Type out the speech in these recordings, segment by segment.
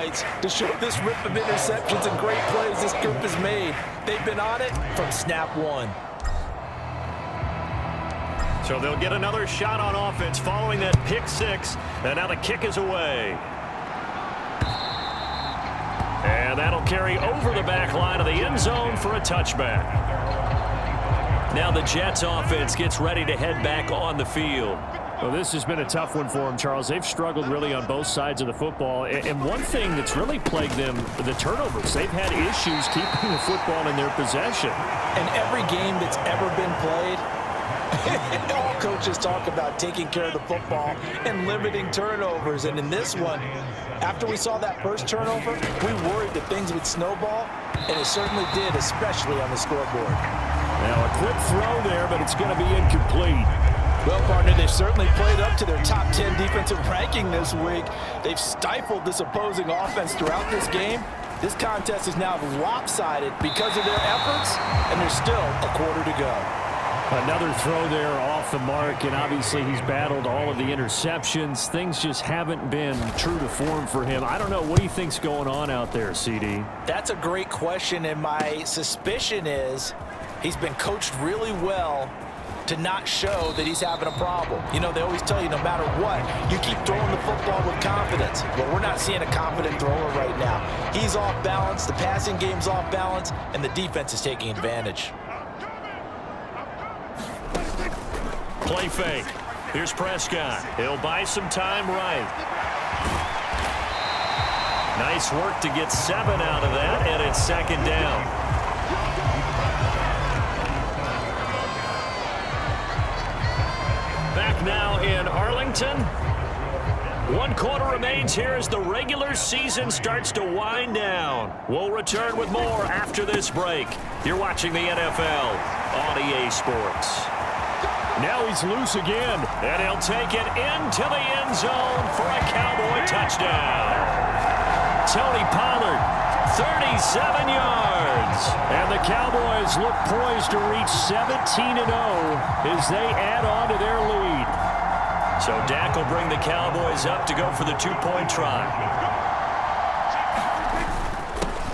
highlights to show this rip of interceptions and great plays this group has made. They've been on it from snap one. So they'll get another shot on offense following that pick six. And now the kick is away. And that'll carry over the back line of the end zone for a touchback. Now the Jets offense gets ready to head back on the field. Well, this has been a tough one for them, Charles. They've struggled really on both sides of the football. And one thing that's really plagued them, the turnovers. They've had issues keeping the football in their possession. And every game that's ever been played, all coaches talk about taking care of the football and limiting turnovers. And in this one, after we saw that first turnover, we worried that things would snowball, and it certainly did, especially on the scoreboard. Now a quick throw there, but it's going to be incomplete. Well, partner, they've certainly played up to their top 10 defensive ranking this week. They've stifled this opposing offense throughout this game. This contest is now lopsided because of their efforts, and there's still a quarter to go. Another throw there off the mark, and obviously he's battled all of the interceptions. Things just haven't been true to form for him. I don't know. What do you think's going on out there, CD? That's a great question, and my suspicion is he's been coached really well to not show that he's having a problem. You know, they always tell you no matter what, you keep throwing the football with confidence. Well, we're not seeing a confident thrower right now. He's off balance, the passing game's off balance, and the defense is taking advantage. Play fake. Here's Prescott. He'll buy some time right. Nice work to get 7 out of that, and it's second down. Back now in Arlington. 1 quarter remains here as the regular season starts to wind down. We'll return with more after this break. You're watching the NFL on EA Sports. Now he's loose again. And he'll take it into the end zone for a Cowboy touchdown. Tony Pollard, 37 yards. And the Cowboys look poised to reach 17-0 as they add on to their lead. So Dak will bring the Cowboys up to go for the 2-point try.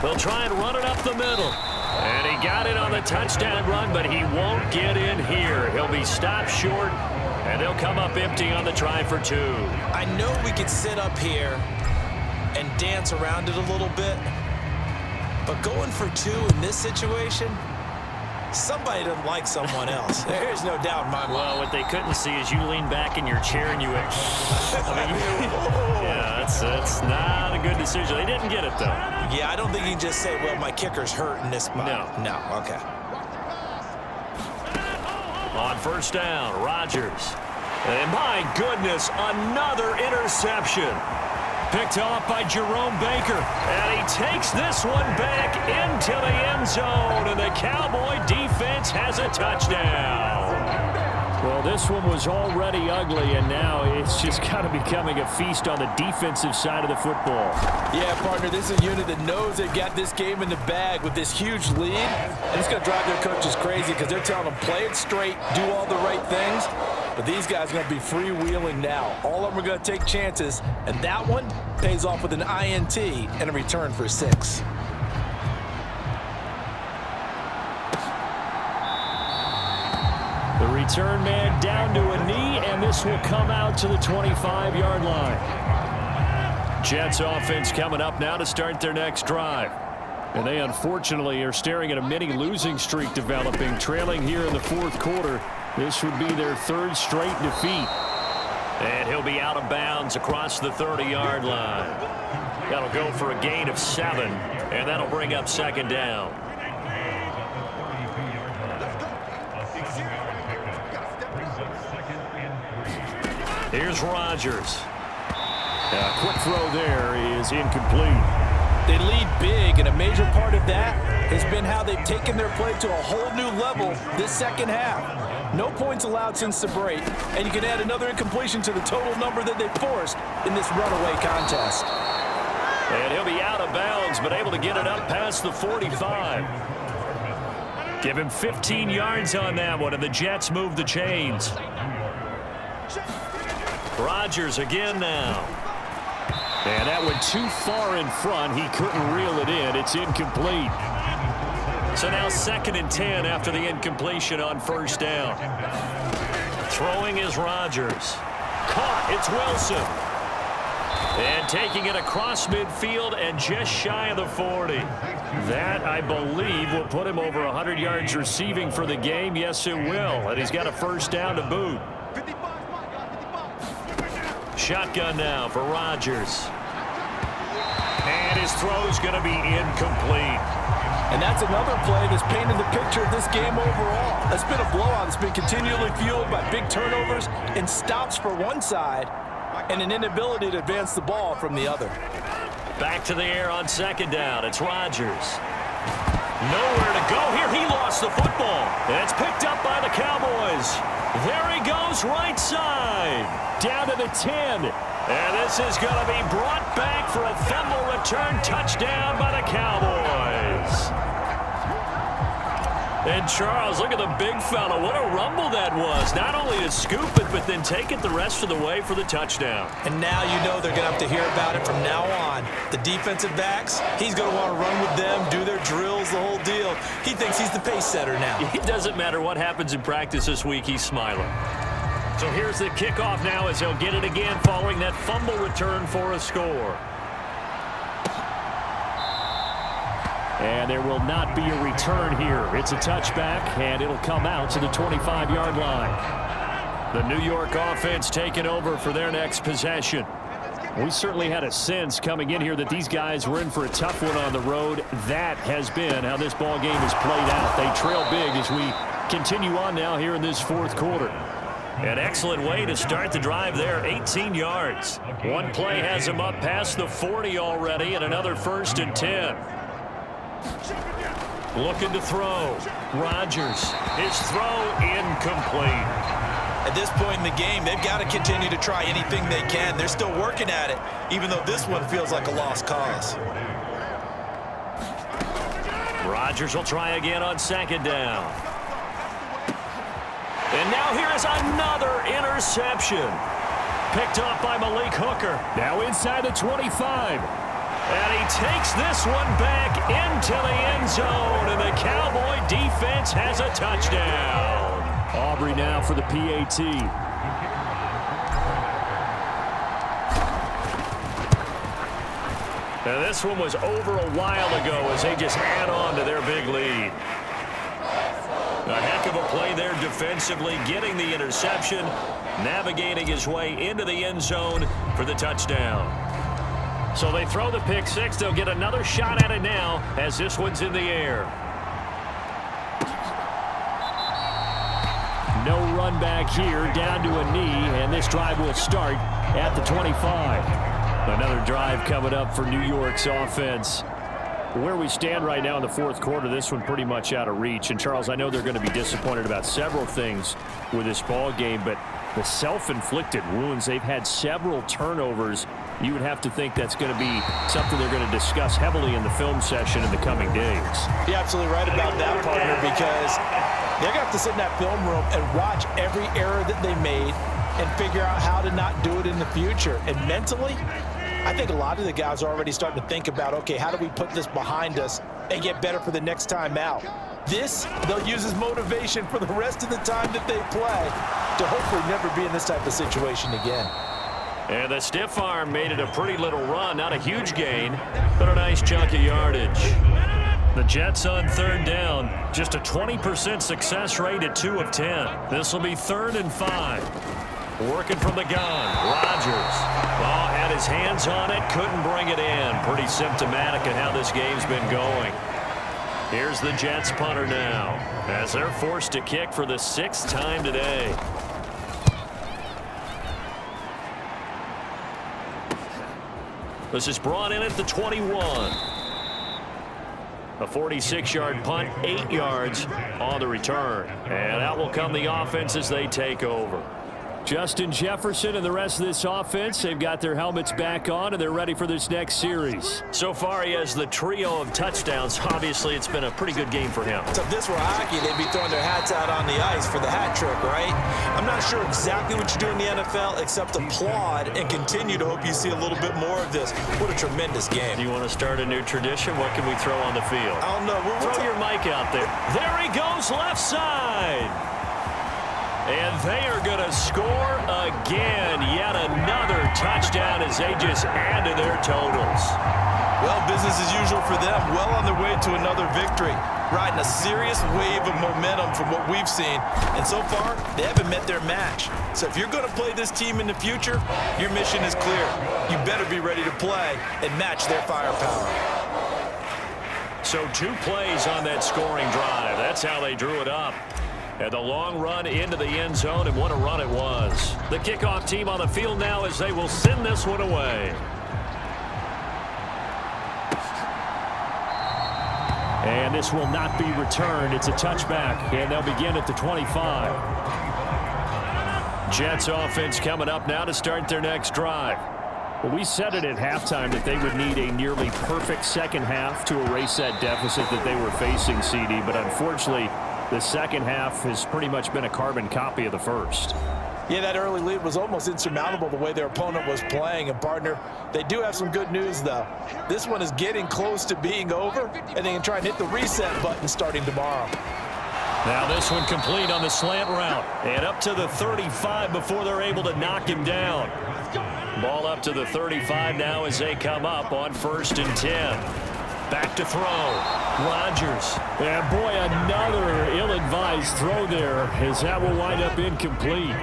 They'll try and run it up the middle. And he got it on the touchdown run, but he won't get in here. He'll be stopped short, and they'll come up empty on the try for 2. I know we could sit up here and dance around it a little bit, but going for 2 in this situation, somebody doesn't like someone else. There's no doubt in my mind. Well, what they couldn't see is you lean back in your chair and you went, yeah, that's not a good decision. They didn't get it, though. Yeah, I don't think you can just say, well, my kicker's hurt in this spot. No, okay. On first down, Rodgers. And my goodness, another interception. Picked off by Jerome Baker. And he takes this one back into the end zone. And the Cowboy defense has a touchdown. Well, this one was already ugly, and now it's just kind of becoming a feast on the defensive side of the football. Yeah, partner, this is a unit that knows they've got this game in the bag with this huge lead. And it's going to drive their coaches crazy because they're telling them, play it straight, do all the right things. But these guys are going to be freewheeling now. All of them are going to take chances, and that one pays off with an INT and a return for 6. The return man down to a knee, and this will come out to the 25-yard line. Jets offense coming up now to start their next drive. And they unfortunately are staring at a mini losing streak developing, trailing here in the 4th quarter. This would be their 3rd straight defeat. And he'll be out of bounds across the 30-yard line. That'll go for a gain of 7, and that'll bring up second down. Here's Rodgers. A quick throw there is incomplete. They lead big, and a major part of that has been how they've taken their play to a whole new level this second half. No points allowed since the break, and you can add another incompletion to the total number that they forced in this runaway contest. And he'll be out of bounds, but able to get it up past the 45. Give him 15 yards on that one, and the Jets move the chains. Rodgers again now. And that went too far in front. He couldn't reel it in. It's incomplete. So now 2nd and 10 after the incompletion on 1st down. Throwing is Rodgers. Caught. It's Wilson. And taking it across midfield and just shy of the 40. That, I believe, will put him over 100 yards receiving for the game. Yes, it will. And he's got a 1st down to boot. Shotgun now for Rodgers. And his throw's going to be incomplete. And that's another play that's painted the picture of this game overall. It's been a blowout. It's been continually fueled by big turnovers and stops for one side and an inability to advance the ball from the other. Back to the air on 2nd down. It's Rodgers. Nowhere to go here. He lost the football. And it's picked up by the Cowboys. There he goes, right side. Down to the 10. And this is going to be brought back for a fumble return touchdown by the Cowboys. And Charles, look at the big fella. What a rumble that was. Not only to scoop it, but then take it the rest of the way for the touchdown. And now you know they're going to have to hear about it from now on. The defensive backs, he's going to want to run with them, do their drills, the whole deal. He thinks he's the pace setter now. It doesn't matter what happens in practice this week, he's smiling. So here's the kickoff now as he'll get it again following that fumble return for a score. And there will not be a return here. It's a touchback, and it'll come out to the 25-yard line. The New York offense taking over for their next possession. We certainly had a sense coming in here that these guys were in for a tough one on the road. That has been how this ball game has played out. They trail big as we continue on now here in this 4th quarter. An excellent way to start the drive there, 18 yards. One play has him up past the 40 already, and another 1st and 10. Looking to throw. Rodgers. His throw incomplete. At this point in the game, they've got to continue to try anything they can. They're still working at it, even though this one feels like a lost cause. Rodgers will try again on 2nd down. And now here is another interception. Picked off by Malik Hooker. Now inside the 25. And he takes this one back into the end zone. And the Cowboy defense has a touchdown. Aubrey now for the PAT. Now this one was over a while ago as they just add on to their big lead. A heck of a play there defensively, getting the interception, navigating his way into the end zone for the touchdown. So they throw the pick six. They'll get another shot at it now as this one's in the air. No run back here, down to a knee, and this drive will start at the 25. Another drive coming up for New York's offense. Where we stand right now in the 4th quarter, this one pretty much out of reach. And, Charles, I know they're going to be disappointed about several things with this ball game, but the self-inflicted wounds, they've had several turnovers. You would have to think that's going to be something they're going to discuss heavily in the film session in the coming days. You're absolutely right about that, partner, because they're going to have to sit in that film room and watch every error that they made and figure out how to not do it in the future. And mentally, I think a lot of the guys are already starting to think about, okay, how do we put this behind us and get better for the next time out? This, they'll use as motivation for the rest of the time that they play to hopefully never be in this type of situation again. And the stiff arm made it a pretty little run. Not a huge gain, but a nice chunk of yardage. The Jets on 3rd down. Just a 20% success rate at 2 of 10. This will be 3rd and 5. Working from the gun. Rodgers. Oh, had his hands on it. Couldn't bring it in. Pretty symptomatic of how this game's been going. Here's the Jets punter now as they're forced to kick for the 6th time today. This is brought in at the 21. A 46-yard punt, 8 yards on the return. And out will come the offense as they take over. Justin Jefferson and the rest of this offense, they've got their helmets back on, and they're ready for this next series. So far, he has the trio of touchdowns. Obviously, it's been a pretty good game for him. So if this were hockey, they'd be throwing their hats out on the ice for the hat trick, right? I'm not sure exactly what you do in the NFL except applaud and continue to hope you see a little bit more of this. What a tremendous game. Do you want to start a new tradition? What can we throw on the field? I don't know. Throw your mic out there. There he goes, left side. And they are going to score again. Yet another touchdown as they just add to their totals. Well, business as usual for them. Well on their way to another victory. Riding a serious wave of momentum from what we've seen. And so far, they haven't met their match. So if you're going to play this team in the future, your mission is clear. You better be ready to play and match their firepower. So 2 plays on that scoring drive. That's how they drew it up. And the long run into the end zone, and what a run it was. The kickoff team on the field now as they will send this one away. And this will not be returned. It's a touchback, and they'll begin at the 25. Jets offense coming up now to start their next drive. Well, we said it at halftime that they would need a nearly perfect second half to erase that deficit that they were facing, CD, but unfortunately, the second half has pretty much been a carbon copy of the first. Yeah, that early lead was almost insurmountable the way their opponent was playing. And, partner, they do have some good news, though. This one is getting close to being over, and they can try and hit the reset button starting tomorrow. Now this one complete on the slant route. And up to the 35 before they're able to knock him down. Ball up to the 35 now as they come up on 1st and 10. Back to throw. Rodgers. And boy, another ill-advised throw there as that will wind up incomplete.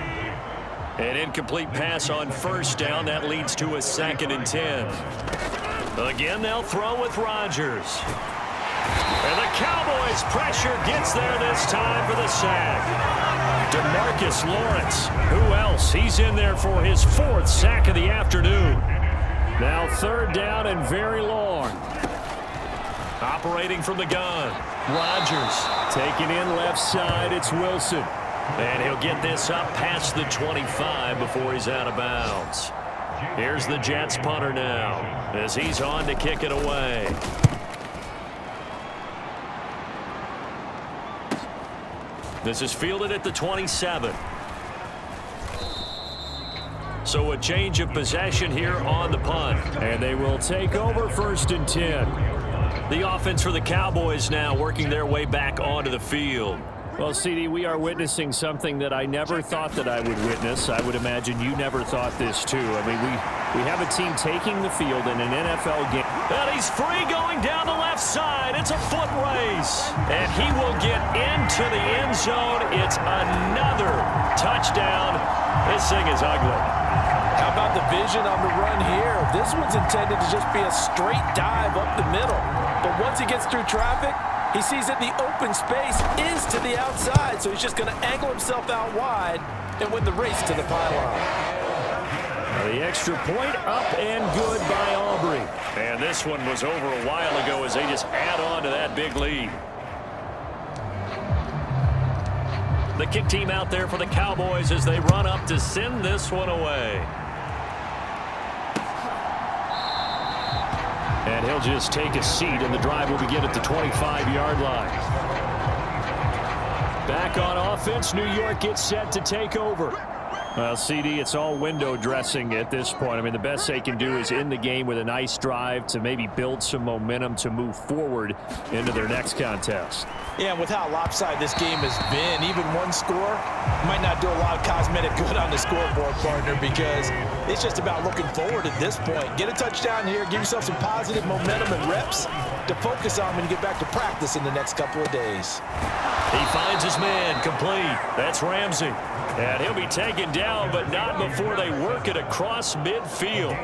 An incomplete pass on 1st down. That leads to a 2nd and 10. Again, they'll throw with Rodgers. And the Cowboys' pressure gets there this time for the sack. DeMarcus Lawrence. Who else? He's in there for his 4th sack of the afternoon. Now 3rd down and very long. Operating from the gun. Rodgers. Taking in left side, it's Wilson. And he'll get this up past the 25 before he's out of bounds. Here's the Jets punter now as he's on to kick it away. This is fielded at the 27. So a change of possession here on the punt. And they will take over 1st and 10. The offense for the Cowboys now working their way back onto the field. Well, CD, we are witnessing something that I never thought that I would witness. I would imagine you never thought this, too. I mean, we have a team taking the field in an NFL game. And he's free going down the left side. It's a foot race. And he will get into the end zone. It's another touchdown. This thing is ugly. How about the vision on the run here? This one's intended to just be a straight dive up the middle. But once he gets through traffic, he sees that the open space is to the outside, so he's just going to angle himself out wide and win the race to the pylon. The extra point up and good by Aubrey. And this one was over a while ago as they just add on to that big lead. The kick team out there for the Cowboys as they run up to send this one away. And he'll just take a seat, and the drive will begin at the 25-yard line. Back on offense, New York gets set to take over. Well, CD, it's all window dressing at this point. I mean, the best they can do is end the game with a nice drive to maybe build some momentum to move forward into their next contest. Yeah, and with how lopsided this game has been, even one score might not do a lot of cosmetic good on the scoreboard, partner, because it's just about looking forward at this point. Get a touchdown here, give yourself some positive momentum and reps to focus on when you get back to practice in the next couple of days. He finds his man complete. That's Ramsey. And he'll be taken down, but not before they work it across midfield.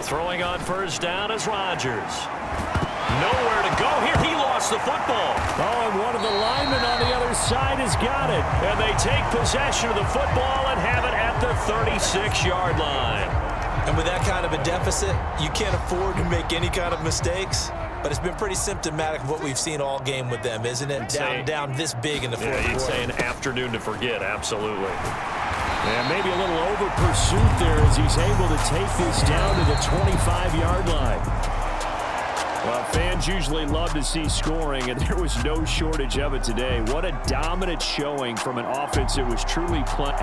Throwing on 1st down is Rodgers. Nowhere to go here. He lost the football. Oh, and one of the linemen on the other side has got it. And they take possession of the football and have it at the 36-yard line. And with that kind of a deficit, you can't afford to make any kind of mistakes. but it's been pretty symptomatic of what we've seen all game with them, isn't it? Down this big in the fourth quarter. You'd say an afternoon to forget, absolutely. And maybe a little over pursuit there as he's able to take this down to the 25-yard line. Well, fans usually love to see scoring, and there was no shortage of it today. What a dominant showing from an offense that was truly playing.